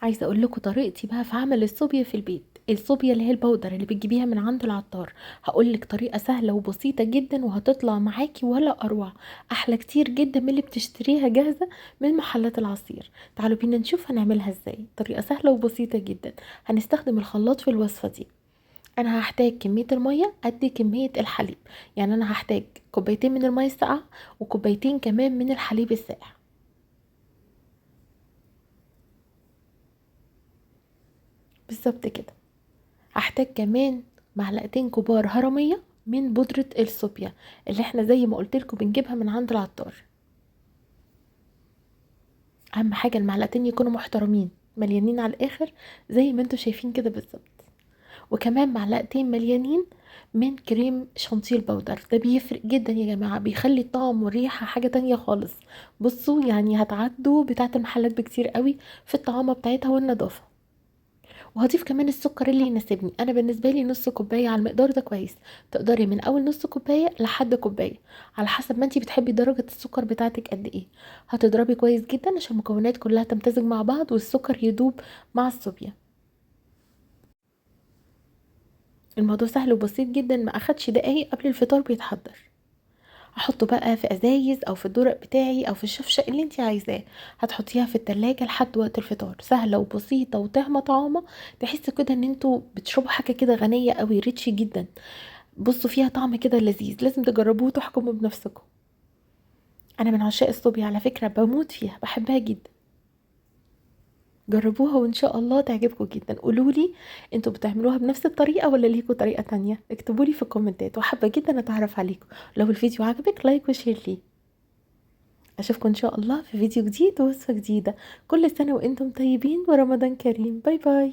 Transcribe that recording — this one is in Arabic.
عايزه اقول لكم طريقتي بقى في عمل الصوبيا في البيت. الصوبيا اللي هي البودر اللي بتجيبيها من عند العطار. هقول لك طريقه سهله وبسيطه جدا وهتطلع معاكي ولا اروع. احلى كتير جدا من اللي بتشتريها جاهزه من محلات العصير. تعالوا بينا نشوف هنعملها ازاي. طريقه سهله وبسيطه جدا. هنستخدم الخلاط في الوصفه دي. انا هحتاج كميه الميه قد كميه الحليب. يعني انا هحتاج كوبايتين من الميه الساقعه وكوبايتين كمان من الحليب الساقع. بالظبط كده. هحتاج كمان معلقتين كبار هرمية من بودرة الصوبيا اللي احنا زي ما قلت لكم بنجيبها من عند العطار. اهم حاجة المعلقتين يكونوا محترمين مليانين على الاخر زي ما انتوا شايفين كده بالظبط. وكمان معلقتين مليانين من كريم شانتيه البودر. ده بيفرق جدا يا جماعة، بيخلي الطعم والريحة حاجة تانية خالص. بصوا يعني هتعدوا بتاعة المحلات بكتير قوي في الطعامة بتاعتها والنظافة. وهضيف كمان السكر اللي يناسبني. انا بالنسبه لي نص كوبايه على المقدار ده كويس. تقدري من اول نص كوبايه لحد كوبايه على حسب ما انتي بتحبي درجه السكر بتاعتك قد ايه. هتضربي كويس جدا عشان المكونات كلها تمتزج مع بعض والسكر يدوب مع الصوبيا. الموضوع سهل وبسيط جدا، ما اخدش دقايق قبل الفطار بيتحضر. احطه بقى في ازايز او في الدرق بتاعي او في الشفشق اللي انتي عايزاه. هتحطيها في التلاجة لحد وقت الفطار. سهله وبسيطه وطعمه طعامه. تحسوا كده ان انتوا بتشربوا حاجه كده غنيه قوي ريتشي جدا. بصوا فيها طعم كده لذيذ، لازم تجربوه وتحكموا بنفسكم. انا من عشاق الصوبيا على فكره، بموت فيها بحبها جدا. جربوها وان شاء الله تعجبكم جدا. قولولي انتوا بتعملوها بنفس الطريقه ولا ليكوا طريقه تانية؟ اكتبولي في الكومنتات وحابه جدا اتعرف عليكم. لو الفيديو عجبك لايك وشير ليه. اشوفكم ان شاء الله في فيديو جديد ووصفه جديده. كل سنه وانتم طيبين ورمضان كريم. باي باي.